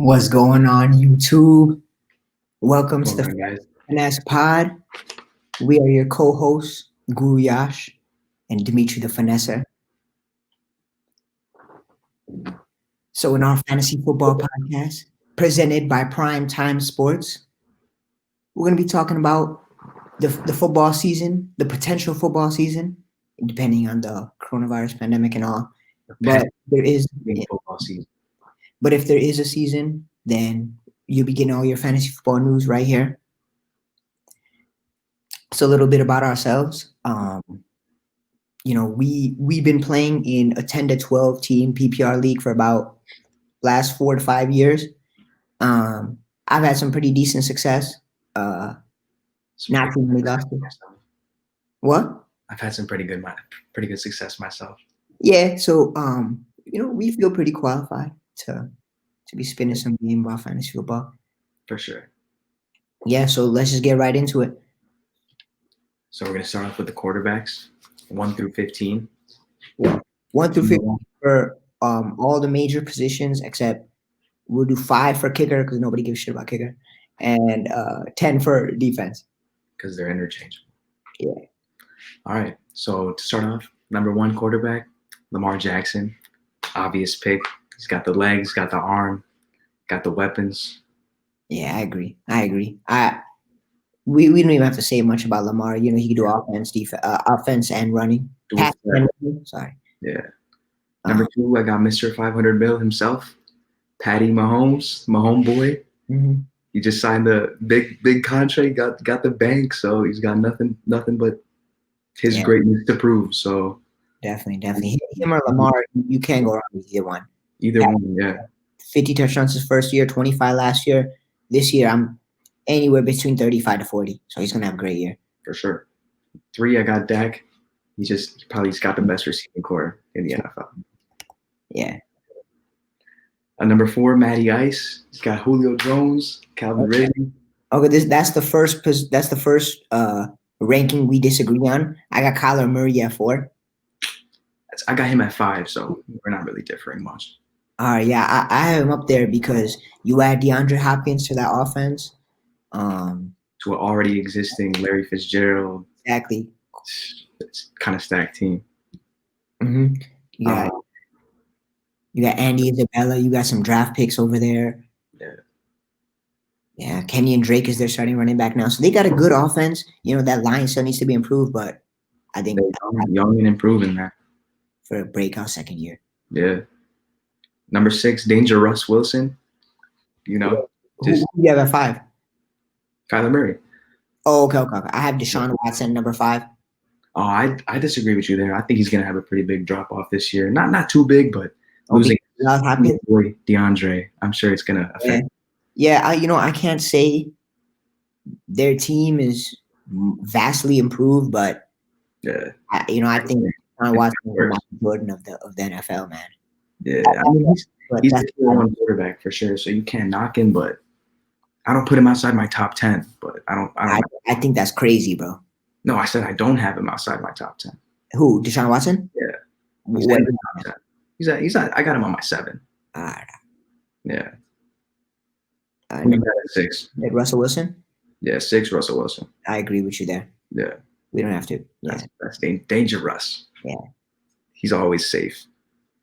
What's going on, YouTube? Welcome to Hold the on, guys. Finesse Pod. We are your co-hosts, Guru Yash and Dimitri the Finesser. So in our fantasy football podcast, presented by Prime Time Sports, we're going to be talking about the football season, the potential football season, depending on the coronavirus pandemic and all. But there is, Football season. but if there is a season, then you'll be getting all your fantasy football news right here. So a little bit about ourselves. We've been playing in a 10 to 12 team PPR league for about last 4 to 5 years. I've had some pretty decent success. Not too many losses. What? I've had some pretty good success myself. Yeah, so we feel pretty qualified to be spinning some game about fantasy football. For sure. Yeah, so let's just get right into it. So we're gonna start off with the quarterbacks, 1 through 15. 1 through 15 for all the major positions, except we'll do 5 for kicker because nobody gives a shit about kicker, and 10 for defense. Because they're interchangeable. Yeah. All right. So to start off, number 1 quarterback, Lamar Jackson. Obvious pick. He's got the legs, got the arm, got the weapons. Yeah, I agree. We don't even have to say much about Lamar. You know, he can do offense and running. Sorry. Yeah. Number 2, I got Mr. 500 mil himself, Patty Mahomes, my homeboy. Mm-hmm. He just signed the big contract, got the bank, so he's got nothing but his greatness to prove. So definitely him or Lamar, you can't go wrong with either one. Either one, yeah. 50 touchdowns his first year, 25 last year. This year, I'm anywhere between 35 to 40. So he's gonna have a great year for sure. 3, I got Dak. He's got the best receiving core in the NFL. Yeah. Number 4, Matty Ice. He's got Julio Jones, Calvin Ridley. Okay, that's the first ranking we disagree on. I got Kyler Murray at 4. I got him at 5, so we're not really differing much. Yeah, I have him up there because you add DeAndre Hopkins to that offense. To an already existing Larry Fitzgerald. Exactly. It's kind of stacked team. Mm-hmm. You got Andy Isabella. You got some draft picks over there. Yeah, Kenyon Drake is their starting running back now. So they got a good offense. You know, that line still needs to be improved, but I think they're young and improving that. For a breakout second year. Yeah. Number 6, Danger Russ Wilson. You know. Who you have at 5? Kyler Murray. Oh, okay. I have Deshaun Watson, number 5. Oh, I disagree with you there. I think he's gonna have a pretty big drop off this year. Not too big, but losing DeAndre, I'm sure it's gonna affect. Yeah, I can't say their team is vastly improved, but I think Deshaun Watson is the Michael Jordan of the NFL, man. Yeah, I mean he's a one quarterback for sure, so you can't knock him, but I don't put him outside my top 10. But I think that's crazy, bro. No, I said I don't have him outside my top 10. Who? Deshaun Watson? Yeah. He's at I got him on my 7. All right. Yeah. Number 6. Russell Wilson? Yeah, 6, Russell Wilson. I agree with you there. Yeah. We don't have to. Yeah. That's dangerous. Yeah. He's always safe.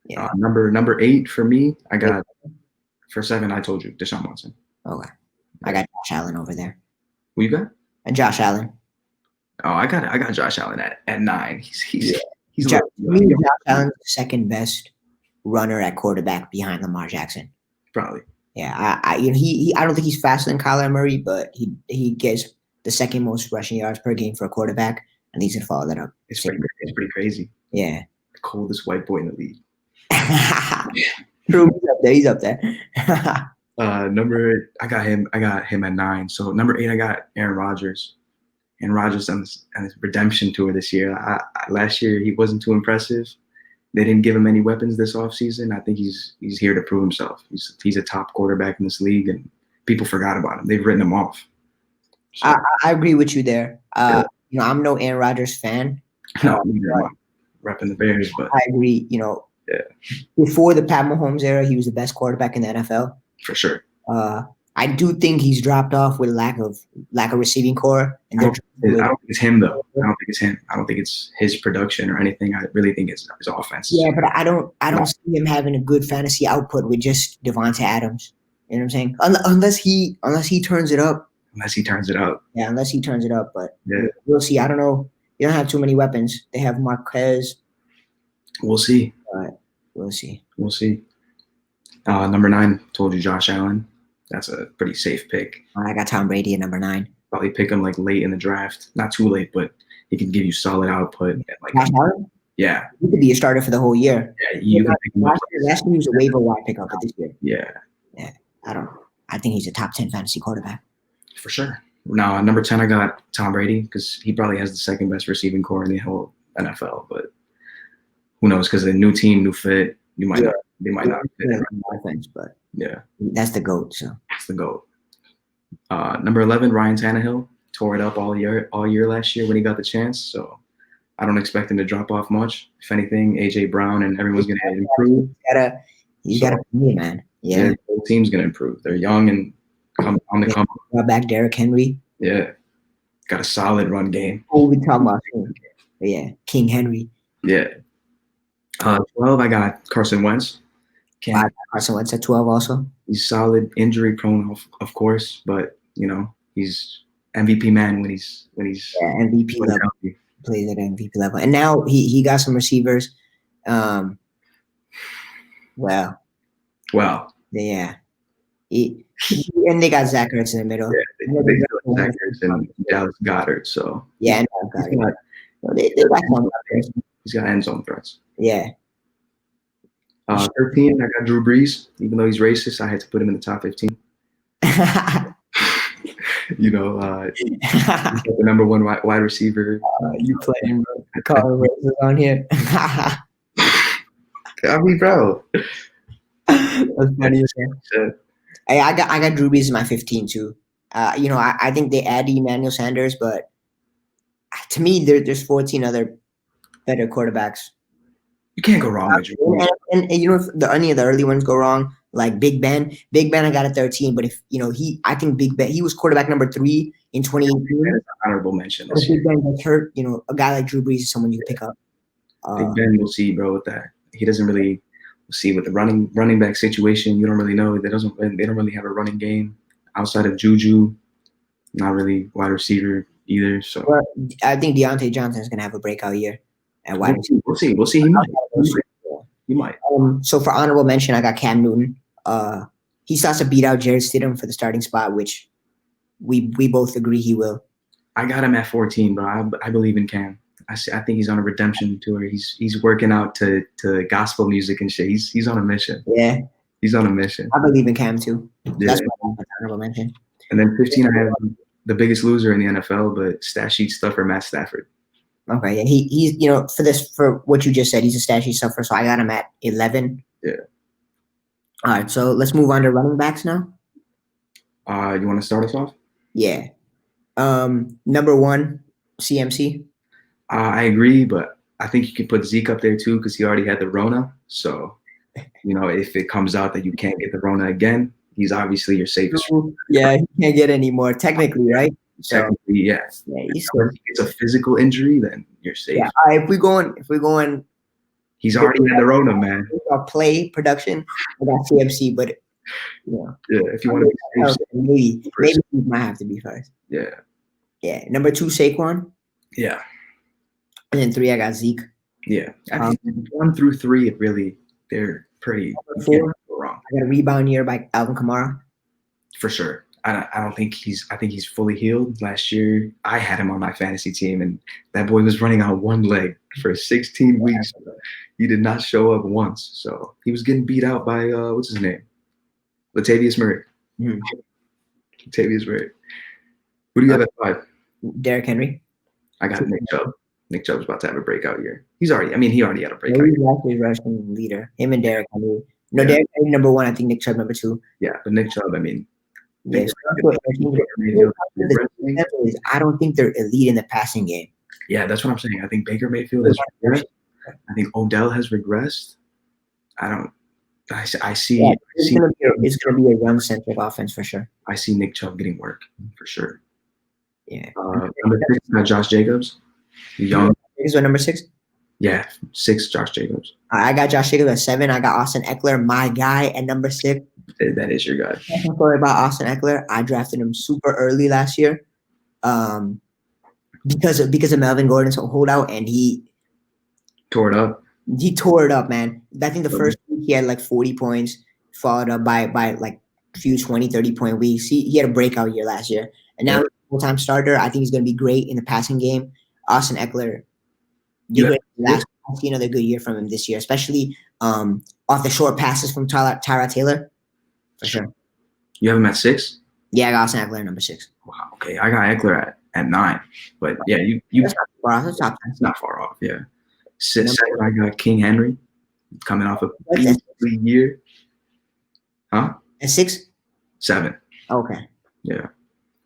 Yeah. Number 8 for me, I got for 7, I told you, Deshaun Watson. Okay. I got Josh Allen over there. Who you got? And Josh Allen. Oh, I got Josh Allen at 9. He's Josh Allen is the second best runner at quarterback behind Lamar Jackson. Probably. Yeah, I don't think he's faster than Kyler Murray, but he gets the second most rushing yards per game for a quarterback, and he's gonna follow that up. It's pretty crazy. Yeah. The coldest white boy in the league. True, he's up there. I got him at 9. So number 8, I got Aaron Rodgers. And Rodgers on his redemption tour this year. Last year he wasn't too impressive. They didn't give him any weapons this offseason. I think he's here to prove himself. He's a top quarterback in this league, and people forgot about him. They've written him off. So, I agree with you there. I'm no Aaron Rodgers fan. No, I'm repping the Bears, but I agree. Before the Pat Mahomes era, he was the best quarterback in the NFL. For sure. I do think he's dropped off with lack of receiving core, and I they're don't, I don't think it's him though. I don't think it's him. I don't think it's his production or anything. I really think it's his offense. yeah, but I don't see him having a good fantasy output with just Devontae Adams. You know what I'm saying? Unless he turns it up. Unless he turns it up. Yeah, unless he turns it up. But Yeah, we'll see. I don't know. They don't have too many weapons. They have Marquez. we'll see. But we'll see. We'll see. Number 9, told you Josh Allen. That's a pretty safe pick. I got Tom Brady at number 9. Probably pick him like late in the draft. Not too late, but he can give you solid output. Like, Josh Allen? yeah, He could be a starter for the whole year. yeah, you can pick him up. Last year he was a waiver wire pickup, but this year, Yeah, I think he's a top 10 fantasy quarterback. for sure. Now, number 10, I got Tom Brady because he probably has the second best receiving core in the whole NFL. But who knows? Because a new team, new fit, they might not fit in. Offense, but Yeah, that's the GOAT. So that's the goal. Number 11, Ryan Tannehill tore it up all year last year when he got the chance. So I don't expect him to drop off much. If anything, AJ Brown and everyone's going to improve. He's got to be, man. Yeah, The whole team's going to improve. They're young and on the come. Brought back Derrick Henry. Yeah, got a solid run game. Oh, we talking about him. Yeah, King Henry. Yeah. 12, I got Carson Wentz. I got Carson Wentz at 12 also. He's solid, injury prone, of course, but he's MVP man when he's MVP level. healthy. Plays at MVP level, and now he got some receivers. Well, yeah. And they got Zach Ertz in the middle. Yeah, they got Zach Ertz and Dallas Goddard. So yeah, they got some. he's got end zone threats. Yeah. 13, I got Drew Brees. Even though he's racist, I had to put him in the top 15. He's the number 1 wide receiver. You playing, bro? Calling races on here. I mean, bro. That's funny. Hey, I got Drew Brees in my 15 too. I think they added Emmanuel Sanders, but to me, there's 14 other better quarterbacks. You can't go wrong with Drew Brees. And if any of the early ones go wrong, like Big Ben I got at 13, but if I think Big Ben, he was quarterback number 3 in 2018. That is an honorable mention. If Big Ben gets hurt, a guy like Drew Brees is someone you can pick up. Big Ben, we'll see, bro. With that, he doesn't really. We'll see with the running back situation. You don't really know. They don't really have a running game outside of Juju. Not really wide receiver either. So well, I think Deontay Johnson is gonna have a breakout year at wide receiver. We'll see. He might. So for honorable mention, I got Cam Newton. He starts to beat out Jared Stidham for the starting spot, which we both agree he will. I got him at 14, but I believe in Cam. I think he's on a redemption tour. He's working out to gospel music and shit. He's on a mission. Yeah, he's on a mission. I believe in Cam too. Yeah. That's my honorable mention. And then 15, I have the biggest loser in the NFL, but stat sheet stuffer Matt Stafford. Okay, yeah, he's for what you just said, he's a stat sheet stuffer. So I got him at 11. Yeah. All right, so let's move on to running backs now. You want to start us off? Yeah. Number 1, CMC. I agree, but I think you can put Zeke up there too because he already had the Rona. So, if it comes out that you can't get the Rona again, he's obviously your safest. Yeah, he can't get any more technically, right? Technically, yeah. If it's a physical injury, then you're safe. Yeah. If we're going, he's already had the Rona, man. Play production, I got CMC, but yeah. If you want to be safe, maybe he might have to be first. Yeah. Yeah. Number 2, Saquon. Yeah. And then 3, I got Zeke. Yeah. I think 1 through 3, they're pretty. 4, wrong. I got a rebound year by Alvin Kamara. For sure. I think he's fully healed. Last year, I had him on my fantasy team, and that boy was running on one leg for 16 weeks. He did not show up once. So he was getting beat out by, what's his name? Latavius Murray. Mm-hmm. Latavius Murray. Who do you have at 5? Derrick Henry. I got Nick Chubb. Nick Chubb's about to have a breakout year. He already had a breakout year. He's actually rushing leader. Him and Derrick Henry. No, Derrick Henry number 1. I think Nick Chubb number 2. Yeah, but Nick Chubb, yes. I don't think they're elite in the passing game. Yeah, that's what I'm saying. I think Baker Mayfield has regressed. I think Odell has regressed. I see. Yeah, I see. it's gonna be a run-centric offense for sure. I see Nick Chubb getting work for sure. Yeah. Number 6, got Josh Jacobs, young. Is what number 6? Yeah, 6, Josh Jacobs. I got Josh Jacobs at 7. I got Austin Eckler, my guy, at number 6. That is your guy. Don't worry about Austin Eckler. I drafted him super early last year, because of Melvin Gordon's holdout, and he Tore it up. tore it up, man. I think the first week he had like 40 points, followed up by like a few 20, 30-point weeks. He had a breakout year last year, and now full-time starter. I think he's going to be great in the passing game. Austin Eckler did great last. I'll see another good year from him this year, especially off the short passes from Tyrod Taylor. For sure. You have him at 6? Yeah, I got Austin Eckler at number 6. Wow. Okay, I got Eckler at 9. But yeah, you That's not far off. That's top 10. It's not far off. Yeah. 7, I got King Henry, coming off a beastly year. Huh? At 6? 7. Okay. Yeah.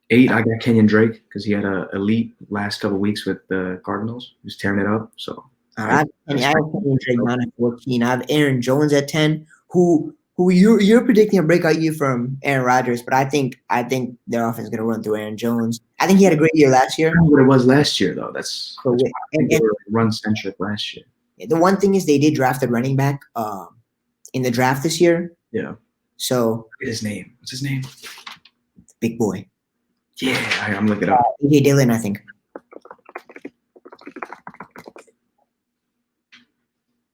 8, I got Kenyon Drake because he had a elite last couple of weeks with the Cardinals. He was tearing it up. So I have Kenyon Drake down at 14. I have Aaron Jones at 10, who you're predicting a breakout year from Aaron Rodgers, but I think their offense is going to run through Aaron Jones. I think he had a great year last year. I don't know what it was last year though. That's they were run centric last year. The one thing is they did draft a running back in the draft this year. Yeah. So look at his name. What's his name? Big boy. Yeah, I'm looking it up. AJ Dillon, I think.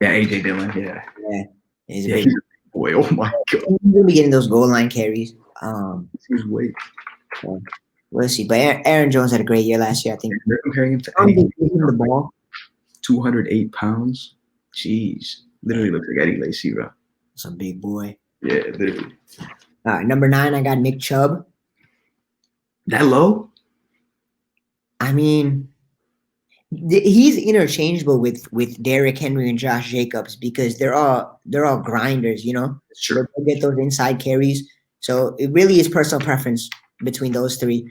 Yeah, AJ Dillon. Yeah. Yeah. He's a Yeah, big he's a big boy. Oh my god. He's gonna be getting those goal line carries. He's weight. So we'll see. But Aaron Jones had a great year last year, I think. They're comparing him to I don't Eddie. think he's the ball. 208 pounds. Jeez. Literally looks like Eddie Lacy, bro. That's a big boy. Yeah, literally. All right, number 9, I got Nick Chubb. That low? I mean, he's interchangeable with Derrick Henry and Josh Jacobs because they're all grinders, you know. Sure. They'll get those inside carries. So it really is personal preference between those three.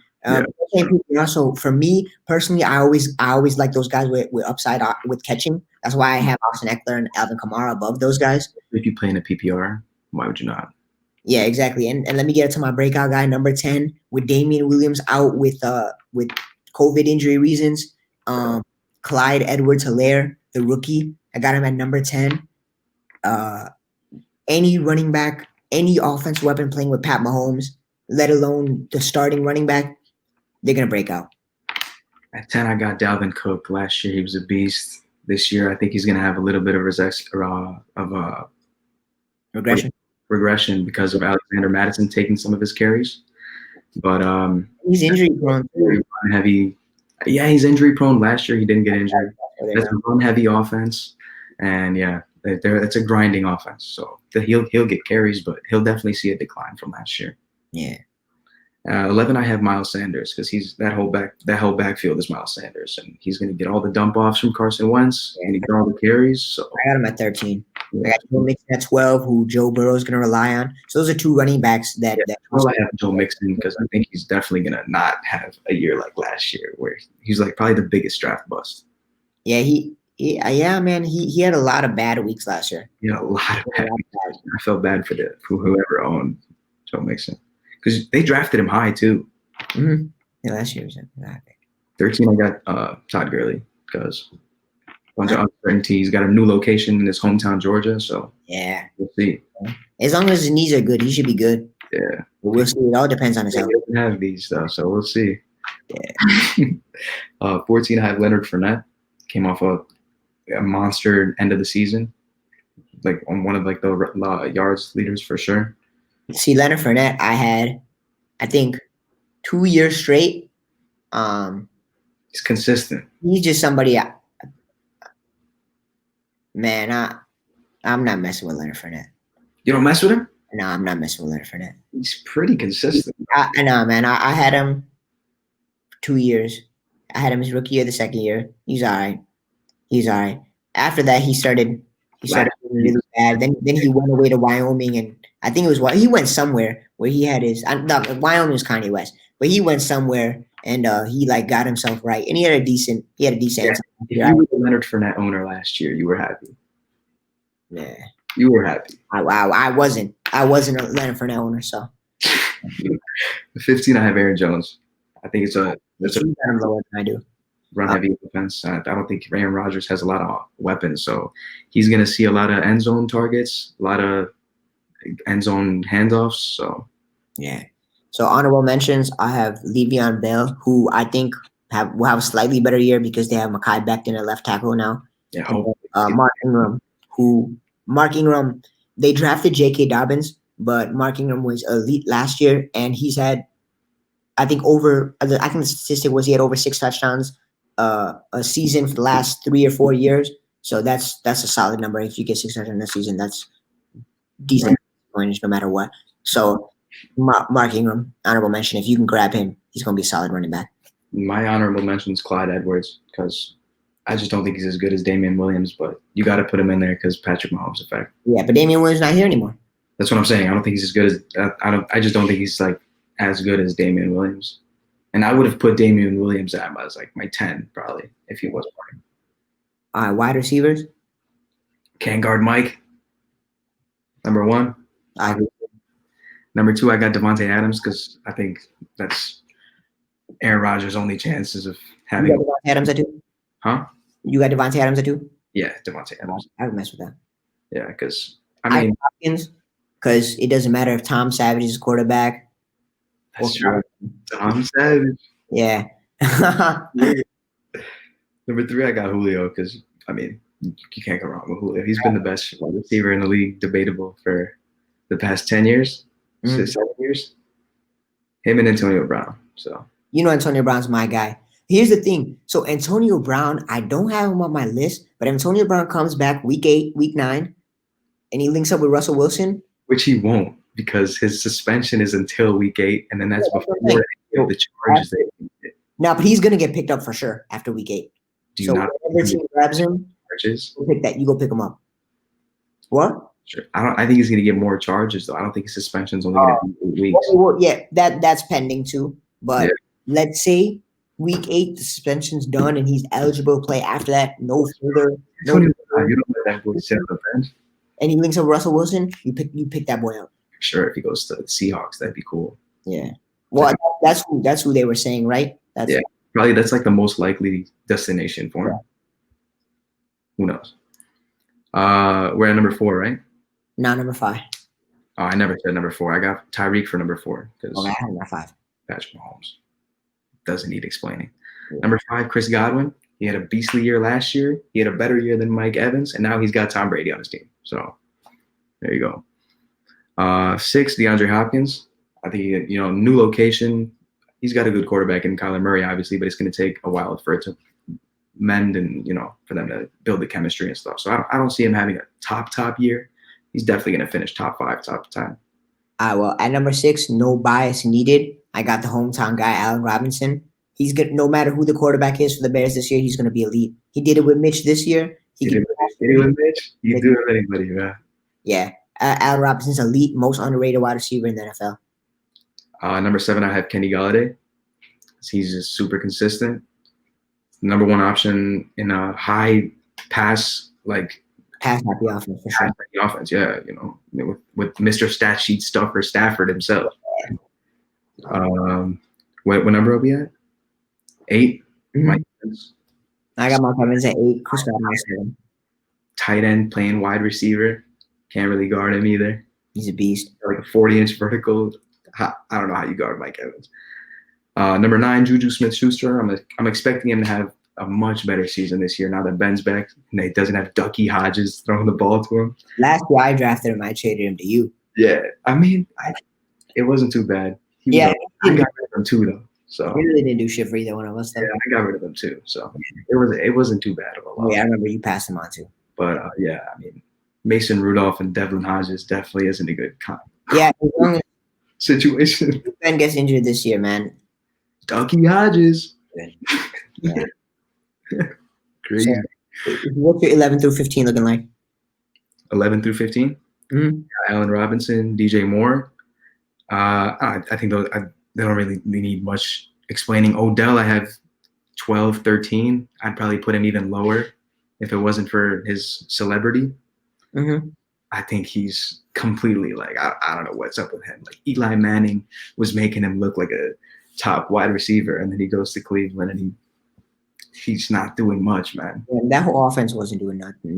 Also, for me personally, I always like those guys with upside with catching. That's why I have Austin Eckler and Alvin Kamara above those guys. If you play in a PPR, why would you not? Yeah, exactly. And let me get to my breakout guy, number 10, with Damian Williams out with COVID injury reasons. Clyde Edwards-Helaire, the rookie, I got him at number 10. Any running back, any offensive weapon playing with Pat Mahomes, let alone the starting running back, they're gonna break out. At 10, I got Dalvin Cook. Last year, he was a beast. This year, I think he's gonna have a little bit of regression because of Alexander Madison taking some of his carries. But he's injury prone. Heavy. Yeah, he's injury prone. Last year, he didn't get injured. It's a run-heavy offense, and yeah, it's a grinding offense. So he'll get carries, but he'll definitely see a decline from last year. Yeah. 11, I have Miles Sanders because he's that whole backfield is Miles Sanders, and he's going to get all the dump offs from Carson Wentz, and he get all the carries. So I got him at 13. I got Joe Mixon at 12, who Joe Burrow is going to rely on. So those are two running backs that. I have Joe Mixon because I think he's definitely going to not have a year like last year, where he's like probably the biggest draft bust. Yeah, man, he had a lot of bad weeks last year. Yeah, a lot of bad weeks. I felt bad for whoever owned Joe Mixon. Because they drafted him high too. Mm-hmm. Yeah, last year was 13. I got Todd Gurley because a bunch of uncertainty. He's got a new location in his hometown, Georgia. So yeah, we'll see. As long as his knees are good, he should be good. Yeah, but we'll see. It all depends on his health. He doesn't have these though, so we'll see. Yeah. 14. I have Leonard Fournette. Came off a monster end of the season, like on one of like the yards leaders for sure. See, Leonard Fournette, I had, I think, 2 years straight. He's consistent. He's just somebody. Man, I'm not messing with Leonard Fournette. You don't mess with him? No, I'm not messing with Leonard Fournette. He's pretty consistent. I know, man. I had him for 2 years. I had him his rookie year, the second year. He's all right. After that, he started doing really bad. Then he went away to Wyoming, and I think it was he went somewhere where he had his. Wyoming was Kanye West, but he went somewhere and he like got himself right, and he had a decent. Yeah. If you were the Leonard Fournette owner last year, you were happy. Yeah. You were happy. I wasn't. I wasn't a Leonard Fournette owner, so. 15, I have Aaron Jones. I think it's a You got him lower than I do. run heavy defense. I don't think Aaron Rodgers has a lot of weapons, so he's going to see a lot of end zone targets, a lot of end zone handoffs. So Yeah. So honorable mentions, I have Le'Veon Bell, who I think will have a slightly better year because they have Mekhi Becton at left tackle now. yeah, And, Mark Ingram, they drafted J.K. Dobbins, but Mark Ingram was elite last year, and he's had, I think the statistic was he had over 6 touchdowns a season for the last 3 or 4 years. So that's a solid number. If you get 6 touchdowns in a season, that's decent range no matter what. So Mark Ingram, honorable mention. If you can grab him, he's going to be a solid running back. My honorable mention is Clyde Edwards because I just don't think he's as good as Damian Williams, but you got to put him in there because Patrick Mahomes effect. Yeah, but Damian Williams not here anymore. That's what I'm saying. I don't think he's as good as I just don't think he's like as good as Damian Williams. And I would have put Damian Williams at as like my 10 probably if he was playing. Wide receivers. Can't guard Mike. Number 1. Number 2, I got Devontae Adams because I think that's Aaron Rodgers' only chances of having. You got Devontae Adams at 2? Huh? You got Devontae Adams at 2? Yeah, Devontae Adams. I would mess with that. Yeah, because I mean, Hopkins, because it doesn't matter if Tom Savage is quarterback. That's true. Tom Savage. Yeah. Number 3, I got Julio because I mean you can't go wrong with Julio. He's been the best receiver in the league, debatable for the past 10 years, 7 years. Him and Antonio Brown. So Antonio Brown's my guy. Here's the thing. So Antonio Brown, I don't have him on my list, but Antonio Brown comes back week 8, week 9, and he links up with Russell Wilson. Which he won't because his suspension is until week 8, and then that's before the charges. No, but he's going to get picked up for sure after week 8. So whenever team grabs him, you go pick him up. What? Sure. I think he's going to get more charges, though. I don't think his suspension's only going to be 8 weeks. Well, yeah, that's pending too. But let's say week 8, the suspension's done, and he's eligible to play after that. No further. You don't let that boy sit on the bench. And he links up with Russell Wilson. You pick that boy up. Sure, if he goes to the Seahawks, that'd be cool. Yeah. Well, that's who they were saying, right? Probably that's like the most likely destination for him. Yeah. Who knows? We're at number 4, right? No, number 5. Oh, I never said number 4. I got Tyreek for number 4 because I had number 5. Patrick Mahomes doesn't need explaining. Yeah. Number 5, Chris Godwin. He had a beastly year last year. He had a better year than Mike Evans, and now he's got Tom Brady on his team. So there you go. 6, DeAndre Hopkins. I think new location. He's got a good quarterback in Kyler Murray, obviously, but it's going to take a while for it to mend and for them to build the chemistry and stuff. So I don't see him having a top year. He's definitely going to finish top 5, top 10. Well, at number 6, no bias needed. I got the hometown guy, Allen Robinson. He's good. No matter who the quarterback is for the Bears this year, he's going to be elite. He did it with Mitch this year. He did it with Mitch. You do it with anybody, man. Yeah, Allen Robinson's elite, most underrated wide receiver in the NFL. Number 7, I have Kenny Galladay. He's just super consistent. Number 1 option in a high pass happy offense for sure. Happy offense, yeah. With Mr. Stat Sheet stuffer Stafford himself. What number are we at? 8. Mm-hmm. I got Mark Evans at 8. Chris Godwin at 7. Tight end playing wide receiver. Can't really guard him either. He's a beast. Like a 40-inch vertical. I don't know how you guard Mike Evans. Number 9, Juju Smith-Schuster. I'm expecting him to have a much better season this year now that Ben's back and he doesn't have Ducky Hodges throwing the ball to him. Last year I drafted him, I traded him to you. Yeah, I mean, it wasn't too bad. I got rid of him too, though. So he really didn't do shit for either one of us. Though. Yeah, I got rid of him too. So it wasn't too bad of a lot. Yeah, I remember you passed him on too. But I mean, Mason Rudolph and Devlin Hodges definitely isn't a good situation. If Ben gets injured this year, man. Ducky Hodges. Yeah. Crazy. So, what's your 11 through 15 looking like? 11 through 15? Mm-hmm. Allen Robinson, DJ Moore. I think they don't really need much explaining. Odell, I have 12, 13. I'd probably put him even lower if it wasn't for his celebrity. Mm-hmm. I think he's completely like I don't know what's up with him. Like Eli Manning was making him look like a top wide receiver, and then he goes to Cleveland and he's not doing much, man. And that whole offense wasn't doing nothing.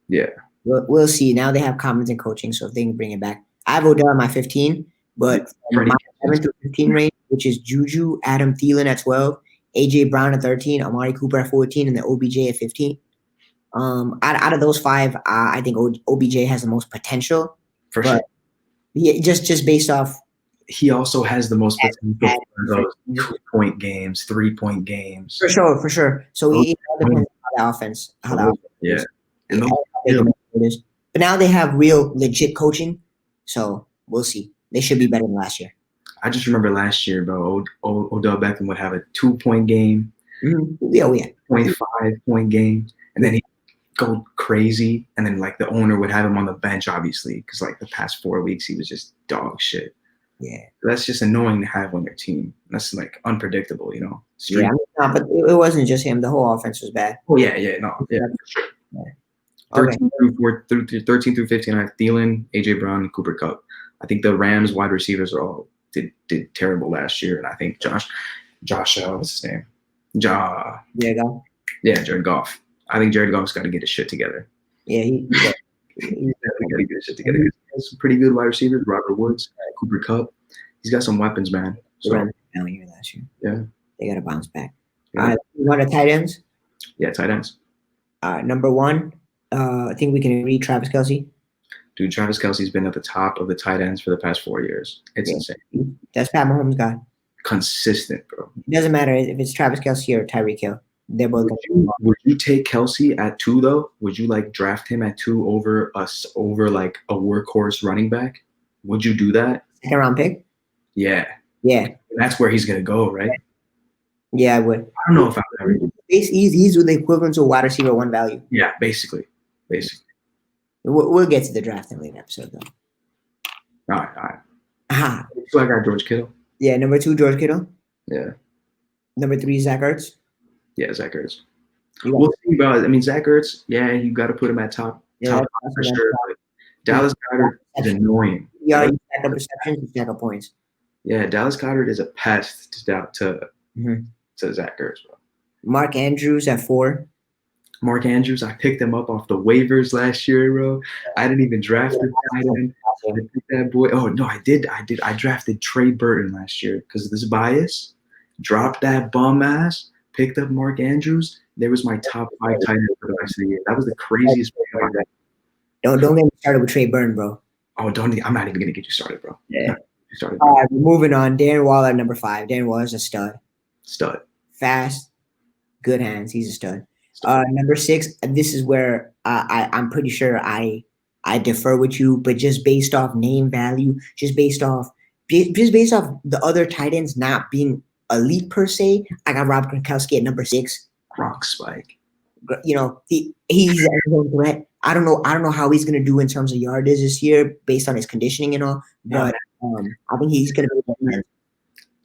Yeah. We'll see. Now they have Commons in coaching, so if they can bring it back. I have Odell at my 15, but from my 7 to 15 range, which is Juju, Adam Thielen at 12, AJ Brown at 13, Amari Cooper at 14, and then OBJ at 15. Out of those five, I think OBJ has the most potential. For sure. Yeah, just based off. He also has the most potential for those 2-point games, 3-point games. For sure. So it all depends on how the offense, yeah. But now they have real legit coaching, so we'll see. They should be better than last year. I just remember last year, bro. Odell Beckham would have a 2-point game, 0.5-point game, and then he'd go crazy. And then like the owner would have him on the bench, obviously, because like the past 4 weeks he was just dog shit. Yeah, that's just annoying to have on your team. That's like unpredictable, you know. Yeah, but it wasn't just him. The whole offense was bad. Oh yeah, for sure. Yeah. 13 through 15, I have Thielen, AJ Brown, and Cooper Kupp. I think the Rams wide receivers are all did terrible last year, and I think Josh, what's his name? Jared Goff. I think Jared Goff's got to get his shit together. Yeah, he's definitely got to get his shit together. He has some pretty good wide receivers. Robert Woods, Cooper Kupp. He's got some weapons, man. So, down here last year. Yeah, they got to bounce back. You want the tight ends? Yeah, tight ends. Number one, I think we can agree, Travis Kelce. Dude, Travis Kelce's been at the top of the tight ends for the past 4 years. It's insane. That's Pat Mahomes' guy. Consistent, bro. It doesn't matter if it's Travis Kelce or Tyreek Hill. They're both. Would you take Kelce at 2 though? Would you like draft him at 2 over like a workhorse running back? Would you do that? Second round pick? Yeah. Yeah. That's where he's gonna go, right? Yeah, I would. I don't know if I would ever. He's with the equivalent to a wide receiver 1 value. Yeah, basically. We'll get to the draft in a later episode, though. All right. So I got George Kittle. Yeah, number 2, George Kittle. Yeah. Number 3, Zach Ertz. Yeah, Zach Ertz. We'll see about. I mean, Zach Ertz. Yeah, you got to put him at top for sure. But Dallas Goedert is annoying. Yeah, you stack up receptions, you stack up points. Yeah, Dallas Goedert is a pest to Zach Ertz, bro. Mark Andrews at 4. Mark Andrews, I picked him up off the waivers last year, bro. I didn't even draft the tight end. I picked that boy. Oh no, I did. I drafted Trey Burton last year because of this bias. Dropped that bum ass. Picked up Mark Andrews. There was my top 5 tight end for the rest of the year. That was the craziest pick of my life. Don't get me started with Trey Burton, bro. Oh, I'm not even gonna get you started, bro. Yeah. All right, moving on. Darren Waller at number 5. Darren Waller's a stud. Fast, good hands. He's a stud. Number 6. This is where I'm pretty sure I defer with you, but just based off name value, just based off the other tight ends not being elite per se, I got Rob Gronkowski at number 6. Rock spike. You know, he's a threat. I don't know how he's gonna do in terms of yardage this year based on his conditioning and all, but I think he's gonna be.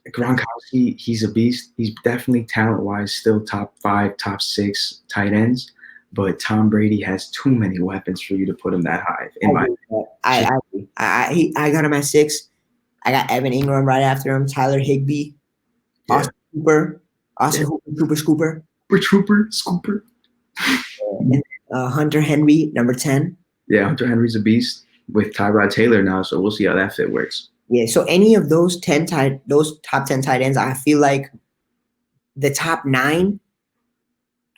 Gronkowski, he's a beast. He's definitely talent-wise still top 5, top 6 tight ends, but Tom Brady has too many weapons for you to put him that high. I got him at 6. I got Evan Ingram right after him. Tyler Higbee, Austin Cooper, Scooper, and Hunter Henry, number 10. Yeah, Hunter Henry's a beast with Tyrod Taylor now, so we'll see how that fit works. Yeah, so any of those top 10 tight ends, I feel like the top 9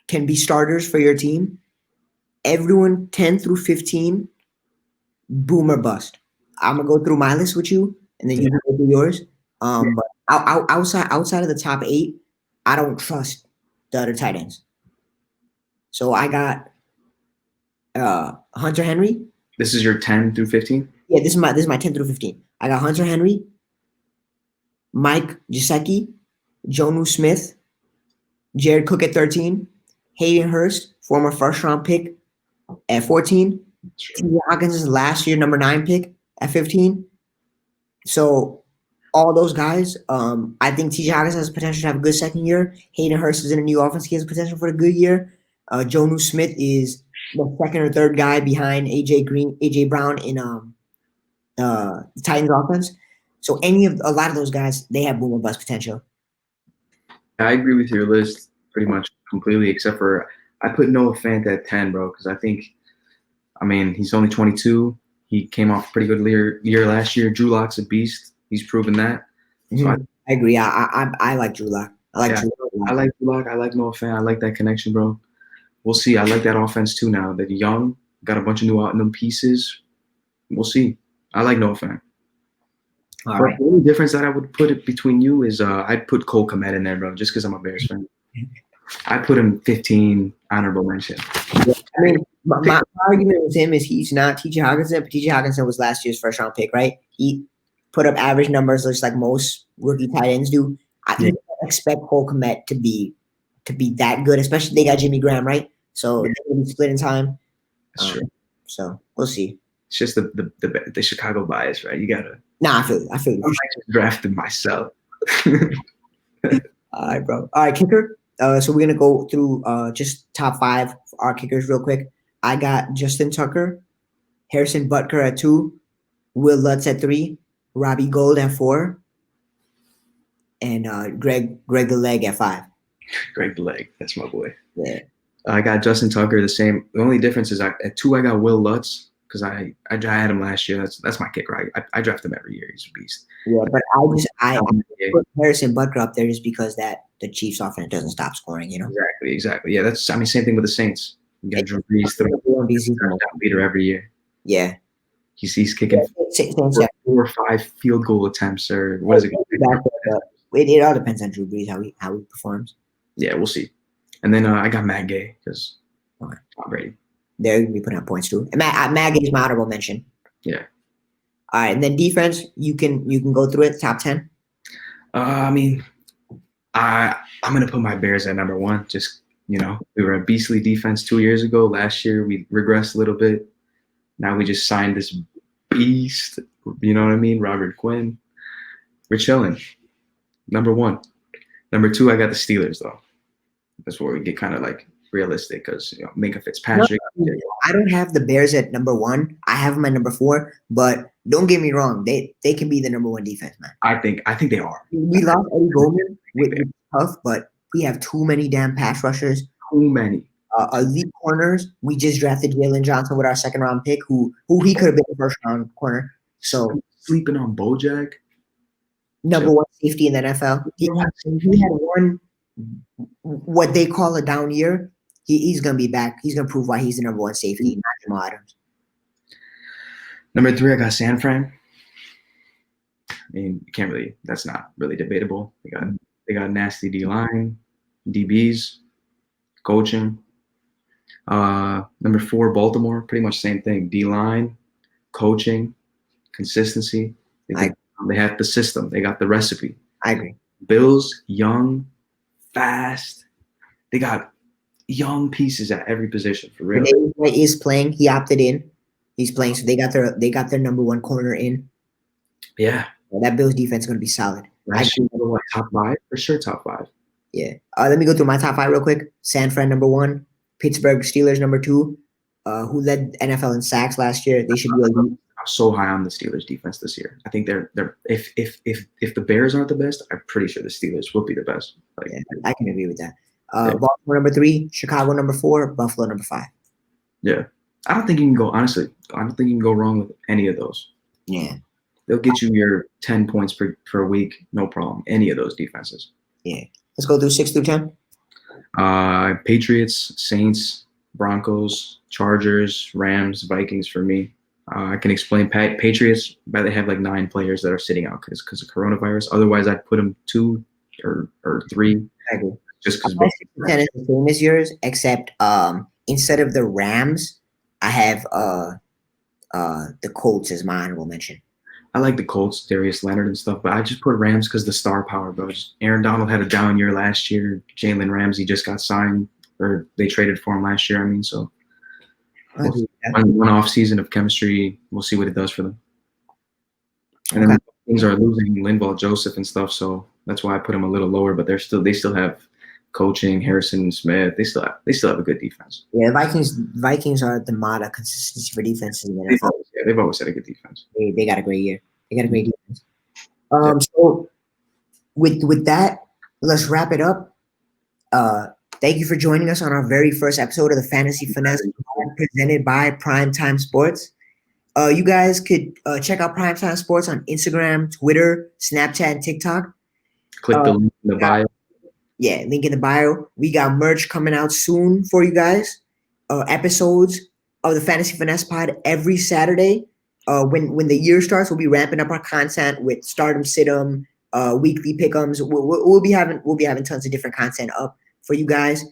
can be starters for your team. Everyone 10 through 15, boom or bust. I'm gonna go through my list with you, and then you can go through yours. But outside of the top 8, I don't trust the other tight ends. So I got Hunter Henry. This is your 10 through 15? Yeah, this is my 10 through 15. I got Hunter Henry, Mike Gesicki, Jonnu Smith, Jared Cook at 13, Hayden Hurst, former first-round pick at 14, T. Hawkins' last year number 9 pick at 15. So all those guys, I think T. Hawkins has potential to have a good second year. Hayden Hurst is in a new offense. He has potential for a good year. Jonu Smith is the second or third guy behind AJ Brown in the Titans offense. So a lot of those guys, they have boom or bust potential. I agree with your list pretty much completely, except for I put Noah Fant at 10, bro, because I mean, he's only 22. He came off a pretty good year last year. Drew Lock's a beast. He's proven that. So I agree. I like Drew Lock. I like Drew Lock. I like Drew Lock. I like Noah Fant. I like that connection, bro. We'll see. I like that offense too now. They're young, got a bunch of new pieces. We'll see. I like Noah Fant. All right. The only difference that I would put it between you is I'd put Cole Kmet in there, bro, just because I'm a Bears fan. I put him 15 honorable mention. Yeah, I mean, my argument with him is he's not T.J. Hockenson, but T.J. Hockenson was last year's first round pick, right? He put up average numbers just like most rookie tight ends do. I don't expect Cole Kmet to be that good, especially they got Jimmy Graham, right? So they're gonna be split in time. That's true. So we'll see. It's just the Chicago bias, right? You gotta. Nah, I feel you. I just drafted myself. All right, bro. All right, kicker. So we're gonna go through just top 5 for our kickers real quick. I got Justin Tucker, Harrison Butker at 2, Will Lutz at 3, Robbie Gould at 4, and Greg the Leg at 5. Greg the Leg, that's my boy. Yeah. I got Justin Tucker the same. The only difference is at 2 I got Will Lutz because I had him last year. That's my kicker. I draft him every year. He's a beast. Yeah, but I put Harrison Butker up there just because that the Chiefs offense doesn't stop scoring. You know. Exactly. Yeah, same thing with the Saints. You got Drew Brees, leader every year. Yeah. He's kicking 4 or 5 field goal attempts or what is it? It all depends on Drew Brees how he performs. Yeah, we'll see. And then I got Matt Gay because Tom Brady. There you can be putting up points too. And Matt Gay is my honorable mention. Yeah. All right, and then defense, you can go through it. Top 10. I mean, I'm gonna put my Bears at number 1. Just we were a beastly defense 2 years ago. Last year we regressed a little bit. Now we just signed this beast. You know what I mean? Robert Quinn. We're chilling. Number 1. Number 2, I got the Steelers though. That's where we get kind of like realistic because Minka Fitzpatrick. No, I don't have the Bears at number 1. I have them at number 4. But don't get me wrong, they can be the number 1 defense, man. I think they are. We lost Eddie Goldman, which is tough, but we have too many damn pass rushers. Too many. Elite corners. We just drafted Jalen Johnson with our second round pick, who he could have been a first round corner. So sleeping on Bojack. Number 1 safety in the NFL. He had one what they call a down year. He's gonna be back. He's gonna prove why he's the number 1 safety, not Jamal Adams. Number 3, I got San Fran. I mean, that's not really debatable. They got nasty D line, DBs, coaching. Number 4, Baltimore, pretty much same thing. D line, coaching, consistency. They have the system. They got the recipe. I agree. Bills, young, fast. They got young pieces at every position for real. He is playing. He opted in. He's playing, so they got their number 1 corner in. Yeah. Well, that Bills defense is going to be solid. Last year, top 5? For sure, top 5. Yeah. Let me go through my top 5 real quick. San Fran, number 1. Pittsburgh Steelers, number 2. Who led NFL in sacks last year. They should be elite. I'm so high on the Steelers defense this year. I think they're if the Bears aren't the best, I'm pretty sure the Steelers will be the best. Yeah, I can agree with that. Baltimore, number 3. Chicago, number 4. Buffalo, number 5. Yeah. I don't think you can go, honestly, I don't think you can go wrong with any of those. Yeah. They'll get you your 10 points per week, no problem. Any of those defenses. Yeah. Let's go through 6 through 10. Patriots, Saints, Broncos, Chargers, Rams, Vikings for me. I can explain Patriots, but they have like 9 players that are sitting out because of coronavirus. Otherwise, I'd put them 2 or 3. I agree. Just because. 10 is the same as yours, except instead of the Rams, I have the Colts as my honorable mention. I like the Colts, Darius Leonard and stuff, but I just put Rams because the star power, bro. Aaron Donald had a down year last year. Jalen Ramsey just got signed, or they traded for him last year. I mean, so one off season of chemistry. We'll see what it does for them. And then things are losing Linval Joseph and stuff, so that's why I put him a little lower. But they still have coaching, Harrison Smith, they still have a good defense. Yeah, Vikings are the model of consistency for defenses in the NFL. They've always had a good defense. They got a great year. They got a great defense. Yeah. So with that, let's wrap it up. Thank you for joining us on our very first episode of the Fantasy Finesse presented by Primetime Sports. You guys could check out Primetime Sports on Instagram, Twitter, Snapchat, and TikTok. Click the link in the bio. Yeah, link in the bio. We got merch coming out soon for you guys. Episodes of the Fantasy Finesse Pod every Saturday. When the year starts, we'll be ramping up our content with Stardom, Situm, weekly pick'ems. We'll be having tons of different content up for you guys.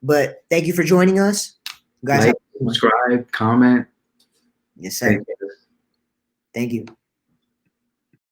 But thank you for joining us. You guys, like, subscribe, comment. Yes, sir. Thank you. Thank you.